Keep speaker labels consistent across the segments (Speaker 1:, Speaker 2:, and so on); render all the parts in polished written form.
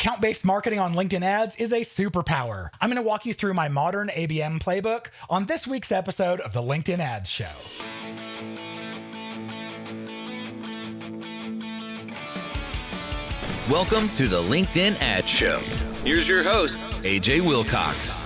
Speaker 1: Account-based marketing on LinkedIn ads is a superpower. I'm going to walk you through my modern ABM playbook on this week's episode of the LinkedIn Ads Show.
Speaker 2: Welcome to the LinkedIn Ads Show. Here's your host, AJ Wilcox.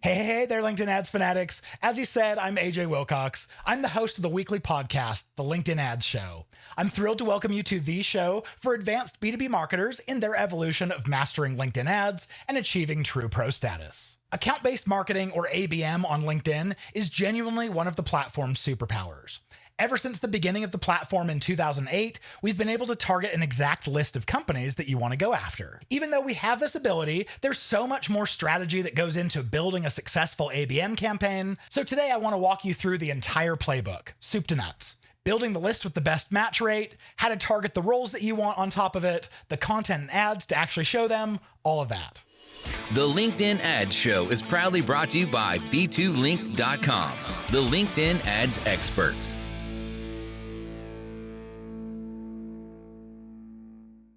Speaker 1: Hey there, LinkedIn Ads fanatics. As he said, I'm AJ Wilcox. I'm the host of the weekly podcast, the LinkedIn Ads Show. I'm thrilled to welcome you to the show for advanced B2B marketers in their evolution of mastering LinkedIn ads and achieving true pro status. Account-based marketing, or ABM, on LinkedIn is genuinely one of the platform's superpowers. Ever since the beginning of the platform in 2008, we've been able to target an exact list of companies that you want to go after. Even though we have this ability, there's so much more strategy that goes into building a successful ABM campaign. So today I want to walk you through the entire playbook, soup to nuts. Building the list with the best match rate, how to target the roles that you want on top of it, the content and ads to actually show them, all of that.
Speaker 2: The LinkedIn Ads Show is proudly brought to you by B2Link.com, the LinkedIn ads experts.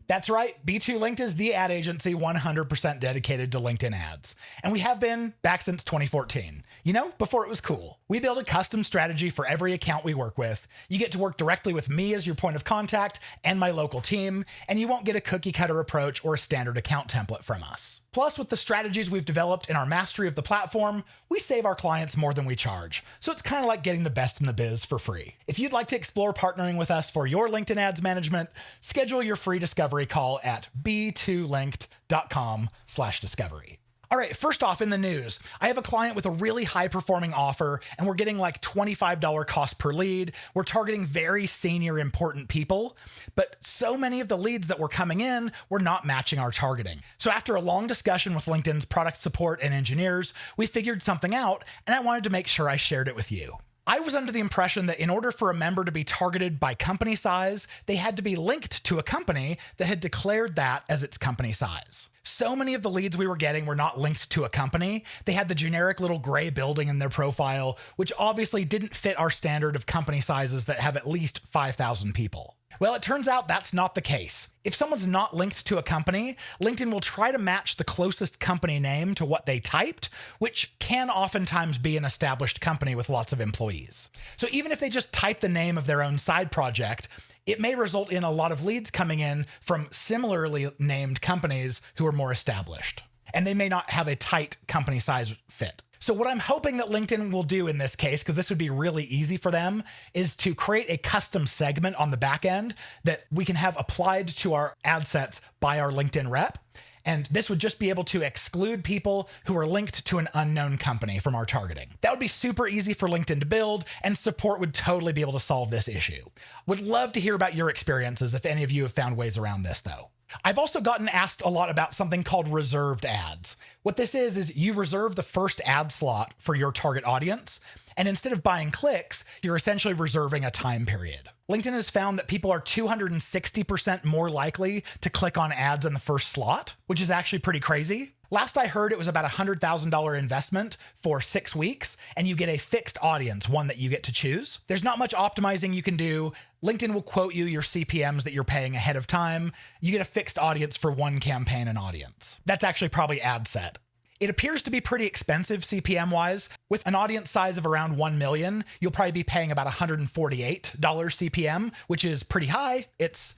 Speaker 1: That's right, B2Linked is the ad agency 100% dedicated to LinkedIn ads. And we have been back since 2014. You know, before it was cool. We build a custom strategy for every account we work with. You get to work directly with me as your point of contact and my local team, and you won't get a cookie cutter approach or a standard account template from us. Plus, with the strategies we've developed in our mastery of the platform, we save our clients more than we charge. So it's kind of like getting the best in the biz for free. If you'd like to explore partnering with us for your LinkedIn ads management, schedule your free discovery call at b2linked.com/discovery. All right, first off in the news, I have a client with a really high-performing offer, and we're getting like $25 cost per lead. We're targeting very senior, important people, but so many of the leads that were coming in were not matching our targeting. So after a long discussion with LinkedIn's product support and engineers, we figured something out, and I wanted to make sure I shared it with you. I was under the impression that in order for a member to be targeted by company size, they had to be linked to a company that had declared that as its company size. So many of the leads we were getting were not linked to a company. They had the generic little gray building in their profile, which obviously didn't fit our standard of company sizes that have at least 5,000 people. Well, it turns out that's not the case. If someone's not linked to a company, LinkedIn will try to match the closest company name to what they typed, which can oftentimes be an established company with lots of employees. So even if they just type the name of their own side project, it may result in a lot of leads coming in from similarly named companies who are more established, and they may not have a tight company size fit. So what I'm hoping that LinkedIn will do in this case, because this would be really easy for them, is to create a custom segment on the back end that we can have applied to our ad sets by our LinkedIn rep. And this would just be able to exclude people who are linked to an unknown company from our targeting. That would be super easy for LinkedIn to build, and support would totally be able to solve this issue. Would love to hear about your experiences if any of you have found ways around this though. I've also gotten asked a lot about something called reserved ads. What this is you reserve the first ad slot for your target audience, and instead of buying clicks, you're essentially reserving a time period. LinkedIn has found that people are 260% more likely to click on ads in the first slot, which is actually pretty crazy. Last I heard, it was about a $100,000 investment for 6 weeks, and you get a fixed audience, one that you get to choose. There's not much optimizing you can do. LinkedIn will quote you your CPMs that you're paying ahead of time. You get a fixed audience for one campaign and audience. That's actually probably ad set. It appears to be pretty expensive CPM-wise. With an audience size of around 1 million, you'll probably be paying about $148 CPM, which is pretty high. It's,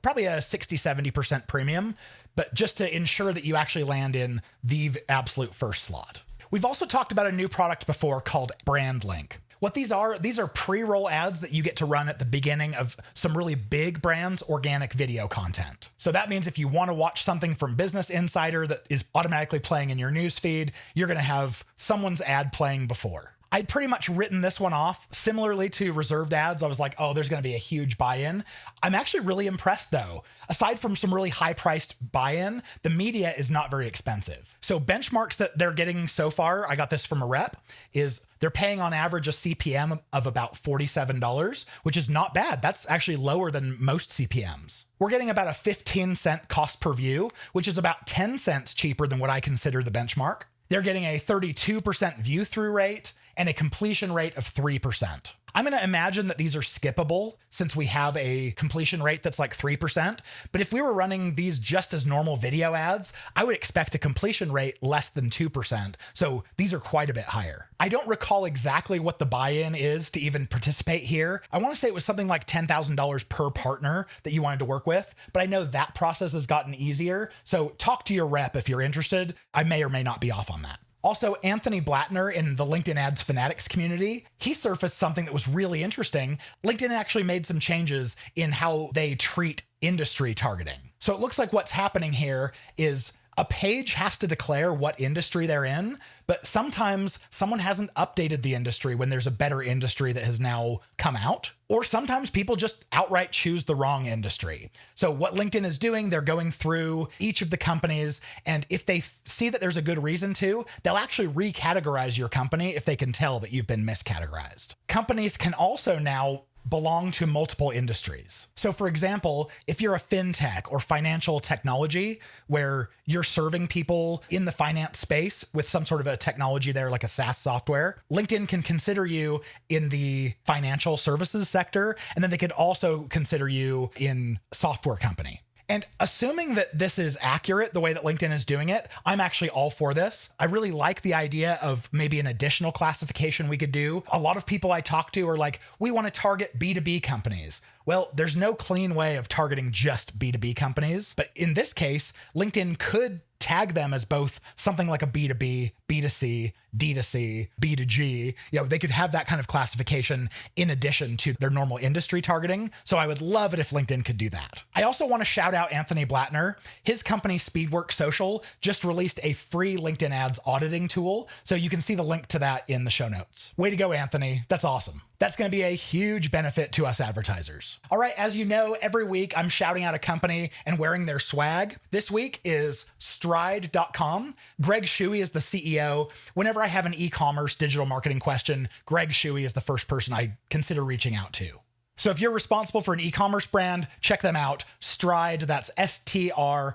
Speaker 1: probably a 60-70% premium, but just to ensure that you actually land in the absolute first slot. We've also talked about a new product before called Brand Link. What these are pre-roll ads that you get to run at the beginning of some really big brands' organic video content. So that means if you want to watch something from Business Insider that is automatically playing in your newsfeed, you're going to have someone's ad playing before. I'd pretty much written this one off similarly to reserved ads. I was like, oh, there's going to be a huge buy-in. I'm actually really impressed though. Aside from some really high-priced buy-in, the media is not very expensive. So benchmarks that they're getting so far, I got this from a rep, is they're paying on average a CPM of about $47, which is not bad. That's actually lower than most CPMs. We're getting about a 15-cent cost per view, which is about 10 cents cheaper than what I consider the benchmark. They're getting a 32% view-through rate and a completion rate of 3%. I'm going to imagine that these are skippable since we have a completion rate that's like 3%. But if we were running these just as normal video ads, I would expect a completion rate less than 2%. So these are quite a bit higher. I don't recall exactly what the buy-in is to even participate here. I want to say it was something like $10,000 per partner that you wanted to work with, but I know that process has gotten easier. So talk to your rep if you're interested. I may or may not be off on that. Also, Anthony Blatner in the LinkedIn Ads Fanatics community, he surfaced something that was really interesting. LinkedIn actually made some changes in how they treat industry targeting. So it looks like what's happening here is a page has to declare what industry they're in, but sometimes someone hasn't updated the industry when there's a better industry that has now come out, or sometimes people just outright choose the wrong industry. So what LinkedIn is doing, they're going through each of the companies, and if they see that there's a good reason to, they'll actually recategorize your company if they can tell that you've been miscategorized. Companies can also now belong to multiple industries. So for example, if you're a fintech or financial technology where you're serving people in the finance space with some sort of a technology there, like a SaaS software, LinkedIn can consider you in the financial services sector, and then they could also consider you in software company. And assuming that this is accurate, the way that LinkedIn is doing it, I'm actually all for this. I really like the idea of maybe an additional classification we could do. A lot of people I talk to are like, we want to target B2B companies. Well, there's no clean way of targeting just B2B companies. But in this case, LinkedIn could tag them as both something like a B2B, B2C, D2C, B2G. They could have that kind of classification in addition to their normal industry targeting. So I would love it if LinkedIn could do that. I also want to shout out Anthony Blatner. His company Speedwork Social just released a free LinkedIn ads auditing tool. So you can see the link to that in the show notes. Way to go, Anthony. That's awesome. That's going to be a huge benefit to us advertisers. All right, as you know, every week I'm shouting out a company and wearing their swag. This week is Stride.com. Greg Shuey is the CEO. Whenever I have an e-commerce digital marketing question, Greg Shuey is the first person I consider reaching out to. So if you're responsible for an e-commerce brand, check them out. Stride, that's STRYDE.com.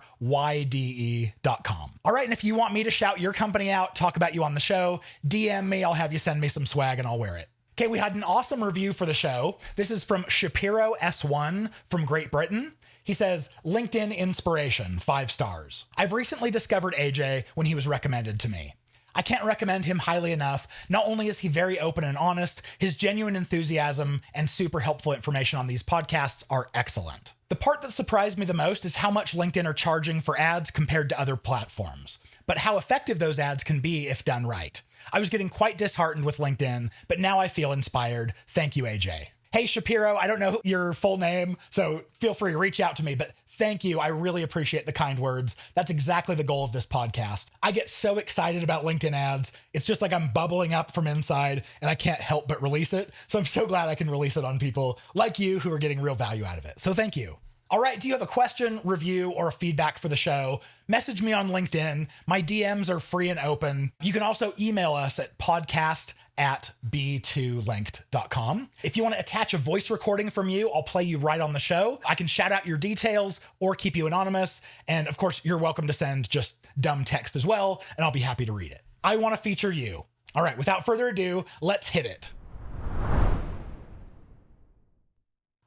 Speaker 1: All right, and if you want me to shout your company out, talk about you on the show, DM me, I'll have you send me some swag and I'll wear it. Okay, we had an awesome review for the show. This is from Shapiro S1 from Great Britain. He says, LinkedIn inspiration, 5 stars. I've recently discovered AJ when he was recommended to me. I can't recommend him highly enough. Not only is he very open and honest, his genuine enthusiasm and super helpful information on these podcasts are excellent. The part that surprised me the most is how much LinkedIn are charging for ads compared to other platforms, but how effective those ads can be if done right. I was getting quite disheartened with LinkedIn, but now I feel inspired. Thank you, AJ. Hey, Shapiro, I don't know your full name, so feel free to reach out to me, but thank you. I really appreciate the kind words. That's exactly the goal of this podcast. I get so excited about LinkedIn ads. It's just like I'm bubbling up from inside and I can't help but release it. So I'm so glad I can release it on people like you who are getting real value out of it. So thank you. All right, do you have a question, review, or feedback for the show? Message me on LinkedIn. My DMs are free and open. You can also email us at podcast@b2linked.com. If you want to attach a voice recording from you, I'll play you right on the show. I can shout out your details or keep you anonymous. And of course, you're welcome to send just dumb text as well, and I'll be happy to read it. I want to feature you. All right, without further ado, let's hit it.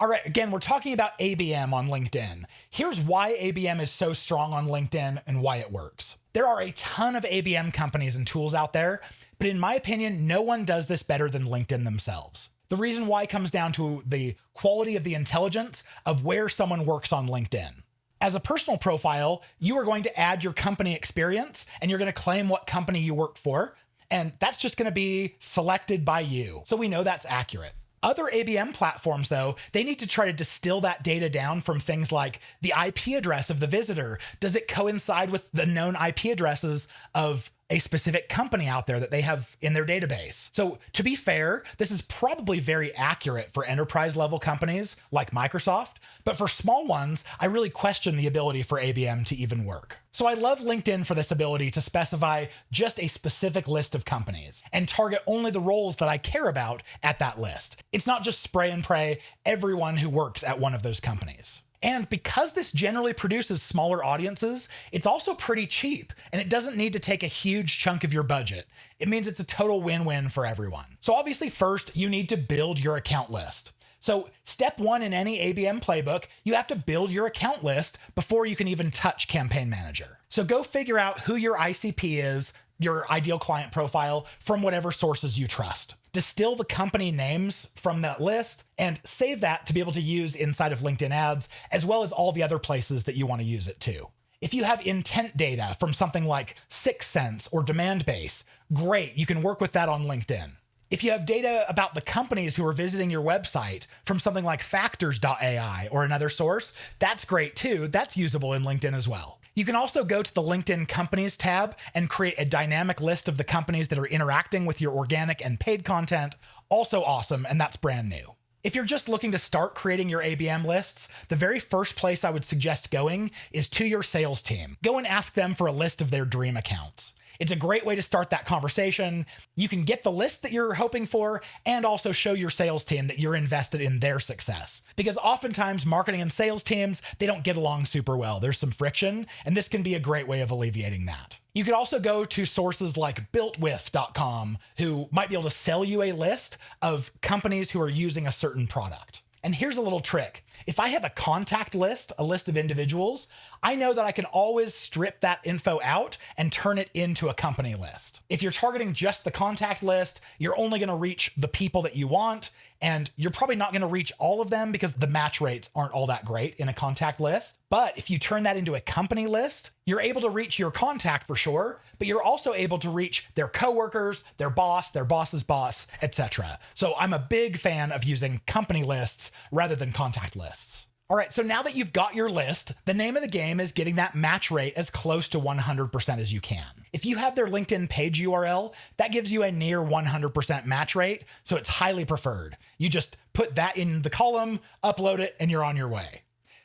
Speaker 1: All right, again, we're talking about ABM on LinkedIn. Here's why ABM is so strong on LinkedIn and why it works. There are a ton of ABM companies and tools out there, but in my opinion, no one does this better than LinkedIn themselves. The reason why comes down to the quality of the intelligence of where someone works on LinkedIn. As a personal profile, you are going to add your company experience and you're going to claim what company you work for, and that's just going to be selected by you. So we know that's accurate. Other ABM platforms, though, they need to try to distill that data down from things like the IP address of the visitor. Does it coincide with the known IP addresses of a specific company out there that they have in their database? So to be fair, this is probably very accurate for enterprise level companies like Microsoft, but for small ones, I really question the ability for ABM to even work. So I love LinkedIn for this ability to specify just a specific list of companies and target only the roles that I care about at that list. It's not just spray and pray everyone who works at one of those companies. And because this generally produces smaller audiences, it's also pretty cheap and it doesn't need to take a huge chunk of your budget. It means it's a total win-win for everyone. So obviously first, you need to build your account list. So step one in any ABM playbook, you have to build your account list before you can even touch Campaign Manager. So go figure out who your ICP is, your ideal client profile, from whatever sources you trust. Distill the company names from that list and save that to be able to use inside of LinkedIn ads, as well as all the other places that you want to use it too. If you have intent data from something like 6sense or Demandbase, great, you can work with that on LinkedIn. If you have data about the companies who are visiting your website from something like factors.ai or another source, that's great too. That's usable in LinkedIn as well. You can also go to the LinkedIn Companies tab and create a dynamic list of the companies that are interacting with your organic and paid content. Also awesome, and that's brand new. If you're just looking to start creating your ABM lists, the very first place I would suggest going is to your sales team. Go and ask them for a list of their dream accounts. It's a great way to start that conversation. You can get the list that you're hoping for and also show your sales team that you're invested in their success. Because oftentimes marketing and sales teams, they don't get along super well. There's some friction, and this can be a great way of alleviating that. You could also go to sources like builtwith.com, who might be able to sell you a list of companies who are using a certain product. And here's a little trick. If I have a contact list, a list of individuals, I know that I can always strip that info out and turn it into a company list. If you're targeting just the contact list, you're only going to reach the people that you want, and you're probably not going to reach all of them because the match rates aren't all that great in a contact list. But if you turn that into a company list, you're able to reach your contact for sure, but you're also able to reach their coworkers, their boss's boss, etc. So I'm a big fan of using company lists rather than contact lists. All right, so now that you've got your list, the name of the game is getting that match rate as close to 100% as you can. If you have their LinkedIn page URL, that gives you a near 100% match rate, so it's highly preferred. You just put that in the column, upload it, and you're on your way.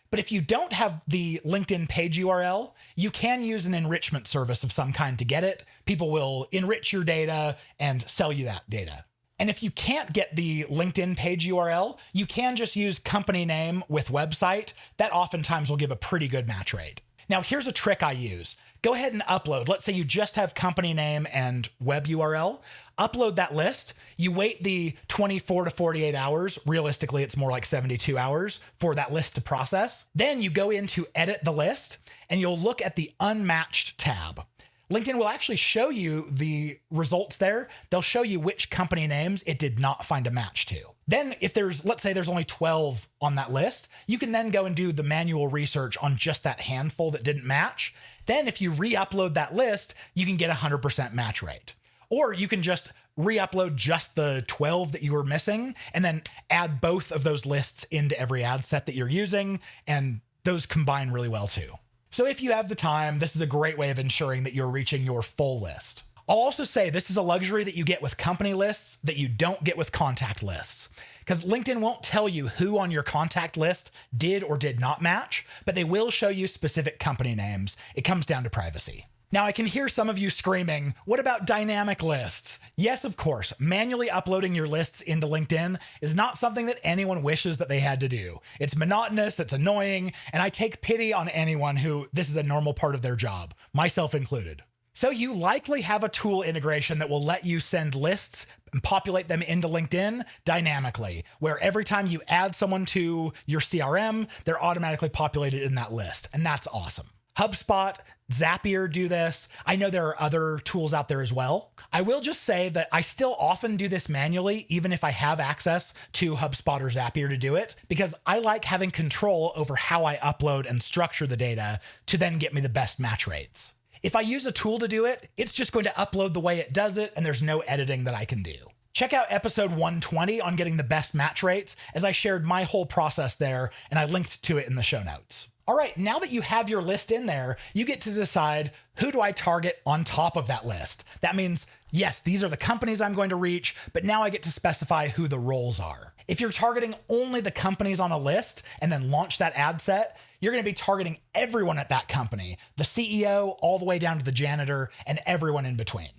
Speaker 1: But if you don't have the LinkedIn page URL, you can use an enrichment service of some kind to get it. People will enrich your data and sell you that data. And if you can't get the LinkedIn page URL, you can just use company name with website. That oftentimes will give a pretty good match rate. Now, here's a trick I use. Go ahead and upload. Let's say you just have company name and web URL. Upload that list. You wait the 24 to 48 hours. Realistically, it's more like 72 hours for that list to process. Then you go in to edit the list and you'll look at the unmatched tab. LinkedIn will actually show you the results there. They'll show you which company names it did not find a match to. Then if let's say there's only 12 on that list, you can then go and do the manual research on just that handful that didn't match. Then if you re-upload that list, you can get 100% match rate. Or you can just re-upload just the 12 that you were missing and then add both of those lists into every ad set that you're using, and those combine really well too. So if you have the time, this is a great way of ensuring that you're reaching your full list. I'll also say this is a luxury that you get with company lists that you don't get with contact lists, because LinkedIn won't tell you who on your contact list did or did not match, but they will show you specific company names. It comes down to privacy. Now, I can hear some of you screaming, what about dynamic lists? Yes, of course, manually uploading your lists into LinkedIn is not something that anyone wishes that they had to do. It's monotonous, it's annoying, and I take pity on anyone who this is a normal part of their job, myself included. So you likely have a tool integration that will let you send lists and populate them into LinkedIn dynamically, where every time you add someone to your CRM, they're automatically populated in that list, and that's awesome. HubSpot, Zapier do this. I know there are other tools out there as well. I will just say that I still often do this manually, even if I have access to HubSpot or Zapier to do it, because I like having control over how I upload and structure the data to then get me the best match rates. If I use a tool to do it, it's just going to upload the way it does it, and there's no editing that I can do. Check out episode 120 on getting the best match rates, as I shared my whole process there, and I linked to it in the show notes. All right, now that you have your list in there, you get to decide, who do I target on top of that list? That means, yes, these are the companies I'm going to reach, but now I get to specify who the roles are. If you're targeting only the companies on a list and then launch that ad set, you're going to be targeting everyone at that company, the CEO all the way down to the janitor and everyone in between.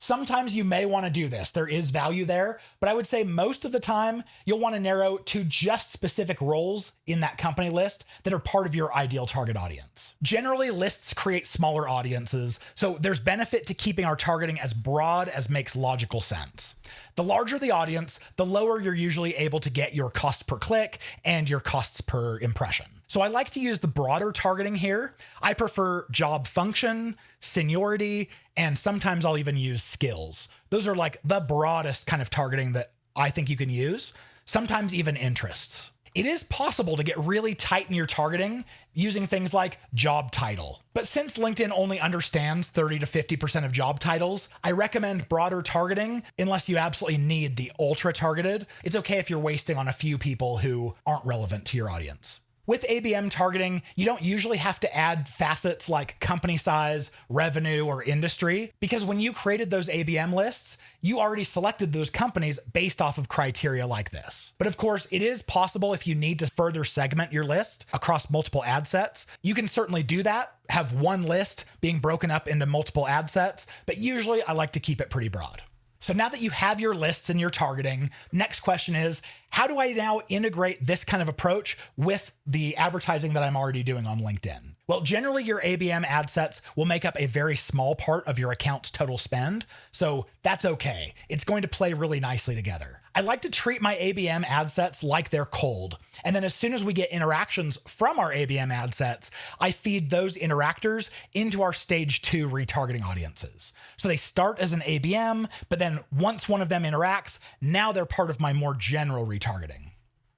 Speaker 1: Sometimes you may want to do this. There is value there, but I would say most of the time you'll want to narrow to just specific roles in that company list that are part of your ideal target audience. Generally, lists create smaller audiences, so there's benefit to keeping our targeting as broad as makes logical sense. The larger the audience, the lower you're usually able to get your cost per click and your costs per impression. So I like to use the broader targeting here. I prefer job function, seniority, and sometimes I'll even use skills. Those are like the broadest kind of targeting that I think you can use, sometimes even interests. It is possible to get really tight in your targeting using things like job title. But since LinkedIn only understands 30 to 50% of job titles, I recommend broader targeting unless you absolutely need the ultra targeted. It's okay if you're wasting on a few people who aren't relevant to your audience. With ABM targeting, you don't usually have to add facets like company size, revenue, or industry, because when you created those ABM lists, you already selected those companies based off of criteria like this. But of course, it is possible if you need to further segment your list across multiple ad sets, you can certainly do that, have one list being broken up into multiple ad sets, but usually I like to keep it pretty broad. So now that you have your lists and your targeting, next question is, how do I now integrate this kind of approach with the advertising that I'm already doing on LinkedIn? Well, generally your ABM ad sets will make up a very small part of your account's total spend, so that's okay. It's going to play really nicely together. I like to treat my ABM ad sets like they're cold. And then as soon as we get interactions from our ABM ad sets, I feed those interactors into our stage 2 retargeting audiences. So they start as an ABM, but then once one of them interacts, now they're part of my more general retargeting.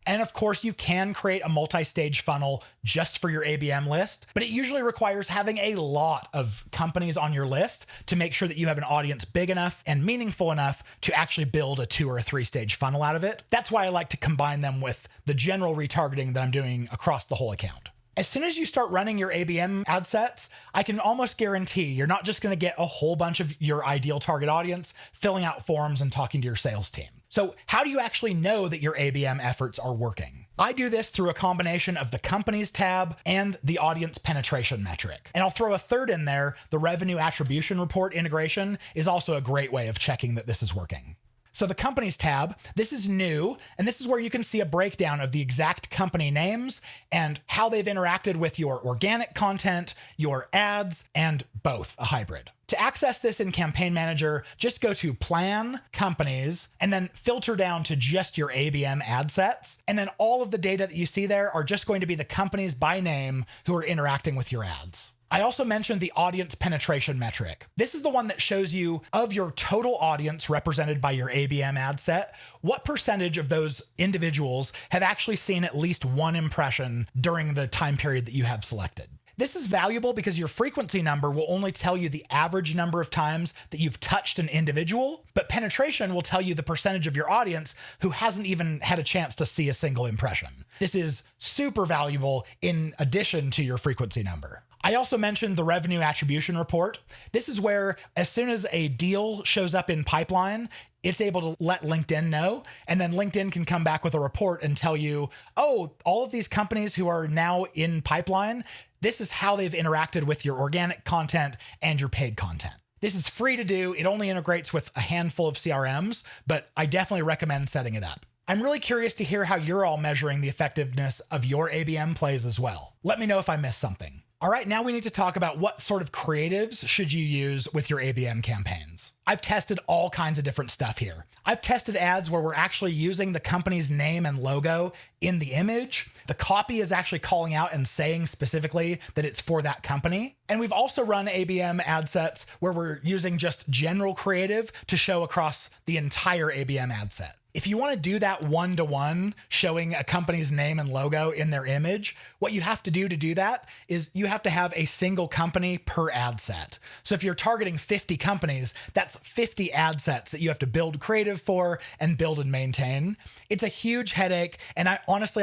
Speaker 1: And of course, you can create a multi-stage funnel just for your ABM list, but it usually requires having a lot of companies on your list to make sure that you have an audience big enough and meaningful enough to actually build a 2 or a 3-stage funnel out of it. That's why I like to combine them with the general retargeting that I'm doing across the whole account. As soon as you start running your ABM ad sets, I can almost guarantee you're not just going to get a whole bunch of your ideal target audience filling out forms and talking to your sales team. So how do you actually know that your ABM efforts are working? I do this through a combination of the companies tab and the audience penetration metric. And I'll throw a third in there. The revenue attribution report integration is also a great way of checking that this is working. So the companies tab, this is new, and this is where you can see a breakdown of the exact company names and how they've interacted with your organic content, your ads, and both, a hybrid. To access this in Campaign Manager, just go to Plan, Companies, and then filter down to just your ABM ad sets. And then all of the data that you see there are just going to be the companies by name who are interacting with your ads. I also mentioned the audience penetration metric. This is the one that shows you of your total audience represented by your ABM ad set, what percentage of those individuals have actually seen at least one impression during the time period that you have selected. This is valuable because your frequency number will only tell you the average number of times that you've touched an individual, but penetration will tell you the percentage of your audience who hasn't even had a chance to see a single impression. This is super valuable in addition to your frequency number. I also mentioned the revenue attribution report. This is where as soon as a deal shows up in pipeline, it's able to let LinkedIn know, and then LinkedIn can come back with a report and tell you, oh, all of these companies who are now in pipeline, this is how they've interacted with your organic content and your paid content. This is free to do. It only integrates with a handful of CRMs, but I definitely recommend setting it up. I'm really curious to hear how you're all measuring the effectiveness of your ABM plays as well. Let me know if I missed something. All right, now we need to talk about what sort of creatives should you use with your ABM campaigns. I've tested all kinds of different stuff here. I've tested ads where we're actually using the company's name and logo in the image. The copy is actually calling out and saying specifically that it's for that company. And we've also run ABM ad sets where we're using just general creative to show across the entire ABM ad set. If you want to do that one-to-one, showing a company's name and logo in their image, what you have to do that is you have to have a single company per ad set. So if you're targeting 50 companies, that's 50 ad sets that you have to build creative for and build and maintain. It's a huge headache, and I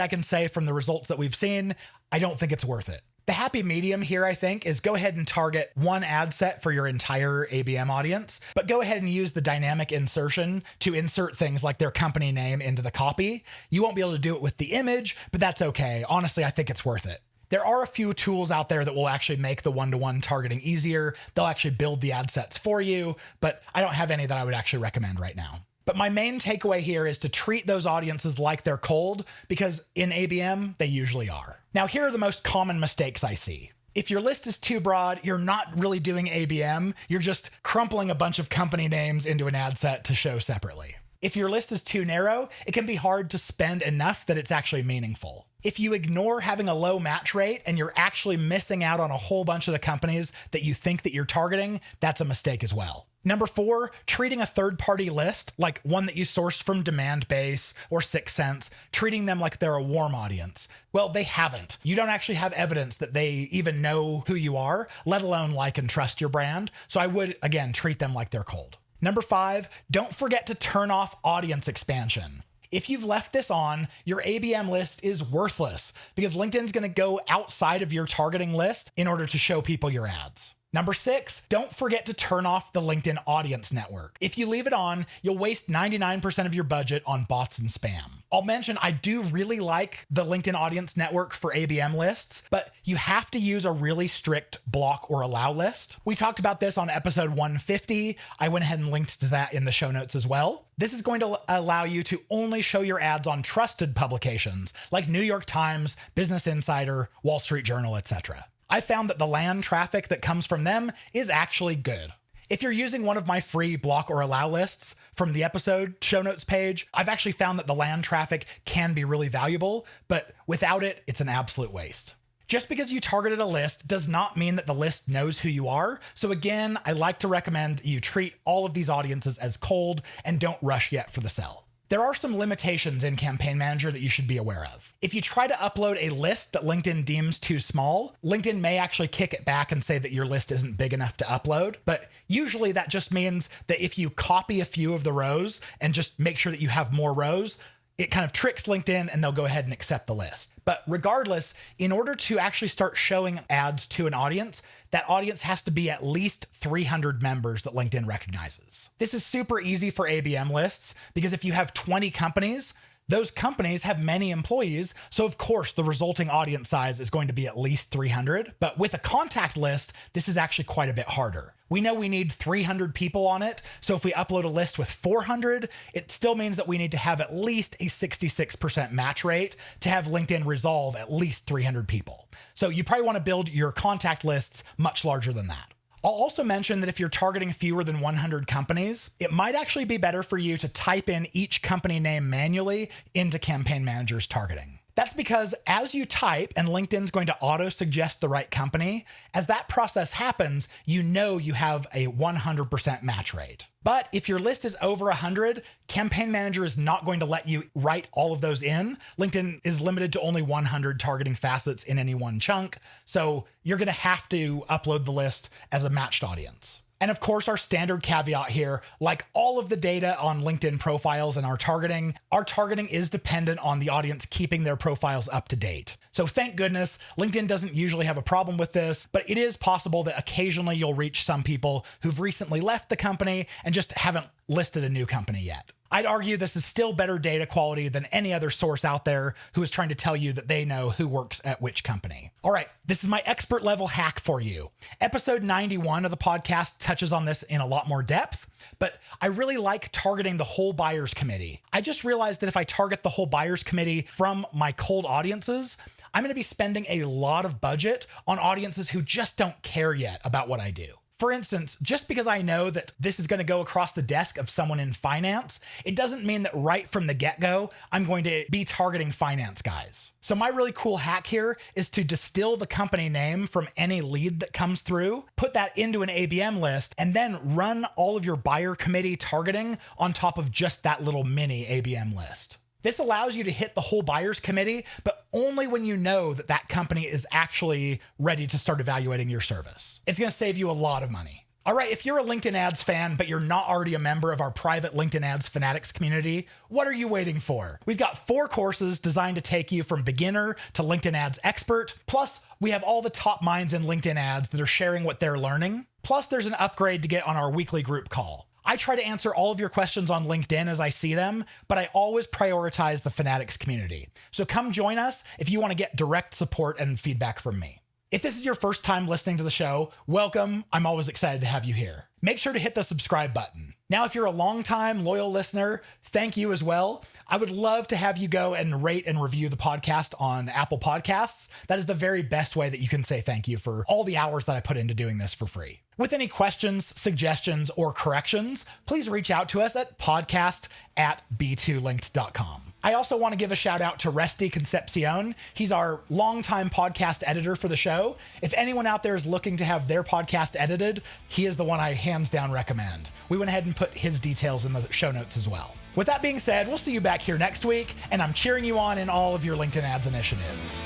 Speaker 1: can say from the results that we've seen, I don't think it's worth it. The happy medium here, I think, is go ahead and target one ad set for your entire ABM audience, but go ahead and use the dynamic insertion to insert things like their company name into the copy. You won't be able to do it with the image, but that's okay. Honestly, I think it's worth it. There are a few tools out there that will actually make the one-to-one targeting easier. They'll actually build the ad sets for you, but I don't have any that I would actually recommend right now. But my main takeaway here is to treat those audiences like they're cold, because in ABM, they usually are. Now, here are the most common mistakes I see. If your list is too broad, you're not really doing ABM. You're just crumpling a bunch of company names into an ad set to show separately. If your list is too narrow, it can be hard to spend enough that it's actually meaningful. If you ignore having a low match rate and you're actually missing out on a whole bunch of the companies that you think that you're targeting, that's a mistake as well. Number 4, treating a third-party list like one that you sourced from Demandbase or 6 Sense, treating them like they're a warm audience. Well, they haven't. You don't actually have evidence that they even know who you are, let alone like and trust your brand. So I would, again, treat them like they're cold. Number 5, don't forget to turn off audience expansion. If you've left this on, your ABM list is worthless because LinkedIn's going to go outside of your targeting list in order to show people your ads. Number 6, don't forget to turn off the LinkedIn Audience Network. If you leave it on, you'll waste 99% of your budget on bots and spam. I'll mention I do really like the LinkedIn Audience Network for ABM lists, but you have to use a really strict block or allow list. We talked about this on episode 150. I went ahead and linked to that in the show notes as well. This is going to allow you to only show your ads on trusted publications like New York Times, Business Insider, Wall Street Journal, etc. I found that the land traffic that comes from them is actually good. If you're using one of my free block or allow lists from the episode show notes page, I've actually found that the land traffic can be really valuable, but without it, it's an absolute waste. Just because you targeted a list does not mean that the list knows who you are. So again, I like to recommend you treat all of these audiences as cold and don't rush yet for the sell. There are some limitations in Campaign Manager that you should be aware of. If you try to upload a list that LinkedIn deems too small, LinkedIn may actually kick it back and say that your list isn't big enough to upload. But usually that just means that if you copy a few of the rows and just make sure that you have more rows, it kind of tricks LinkedIn and they'll go ahead and accept the list. But regardless, in order to actually start showing ads to an audience, that audience has to be at least 300 members that LinkedIn recognizes. This is super easy for ABM lists because if you have 20 companies, those companies have many employees, so of course the resulting audience size is going to be at least 300. But with a contact list, this is actually quite a bit harder. We know we need 300 people on it, so if we upload a list with 400, it still means that we need to have at least a 66% match rate to have LinkedIn resolve at least 300 people. So you probably want to build your contact lists much larger than that. I'll also mention that if you're targeting fewer than 100 companies, it might actually be better for you to type in each company name manually into Campaign Manager's targeting. That's because as you type and LinkedIn's going to auto-suggest the right company, as that process happens, you know you have a 100% match rate. But if your list is over 100, Campaign Manager is not going to let you write all of those in. LinkedIn is limited to only 100 targeting facets in any one chunk, so you're going to have to upload the list as a matched audience. And of course, our standard caveat here, like all of the data on LinkedIn profiles and our targeting is dependent on the audience keeping their profiles up to date. So thank goodness, LinkedIn doesn't usually have a problem with this, but it is possible that occasionally you'll reach some people who've recently left the company and just haven't listed a new company yet. I'd argue this is still better data quality than any other source out there who is trying to tell you that they know who works at which company. All right, this is my expert level hack for you. Episode 91 of the podcast touches on this in a lot more depth, but I really like targeting the whole buyers committee. I just realized that if I target the whole buyers committee from my cold audiences, I'm going to be spending a lot of budget on audiences who just don't care yet about what I do. For instance, just because I know that this is going to go across the desk of someone in finance, it doesn't mean that right from the get-go, I'm going to be targeting finance guys. So my really cool hack here is to distill the company name from any lead that comes through, put that into an ABM list, and then run all of your buyer committee targeting on top of just that little mini ABM list. This allows you to hit the whole buyers committee, but only when you know that that company is actually ready to start evaluating your service. It's going to save you a lot of money. All right, if you're a LinkedIn Ads fan, but you're not already a member of our private LinkedIn Ads Fanatics community, what are you waiting for? We've got 4 courses designed to take you from beginner to LinkedIn Ads expert. Plus, we have all the top minds in LinkedIn Ads that are sharing what they're learning. Plus, there's an upgrade to get on our weekly group call. I try to answer all of your questions on LinkedIn as I see them, but I always prioritize the Fanatics community. So come join us if you want to get direct support and feedback from me. If this is your first time listening to the show, welcome. I'm always excited to have you here. Make sure to hit the subscribe button. Now, if you're a longtime loyal listener, thank you as well. I would love to have you go and rate and review the podcast on Apple Podcasts. That is the very best way that you can say thank you for all the hours that I put into doing this for free. With any questions, suggestions, or corrections, please reach out to us at podcast@b2linked.com. I also want to give a shout out to Resty Concepcion. He's our longtime podcast editor for the show. If anyone out there is looking to have their podcast edited, he is the one I hands down recommend. We went ahead and put his details in the show notes as well. With that being said, we'll see you back here next week, and I'm cheering you on in all of your LinkedIn ads initiatives.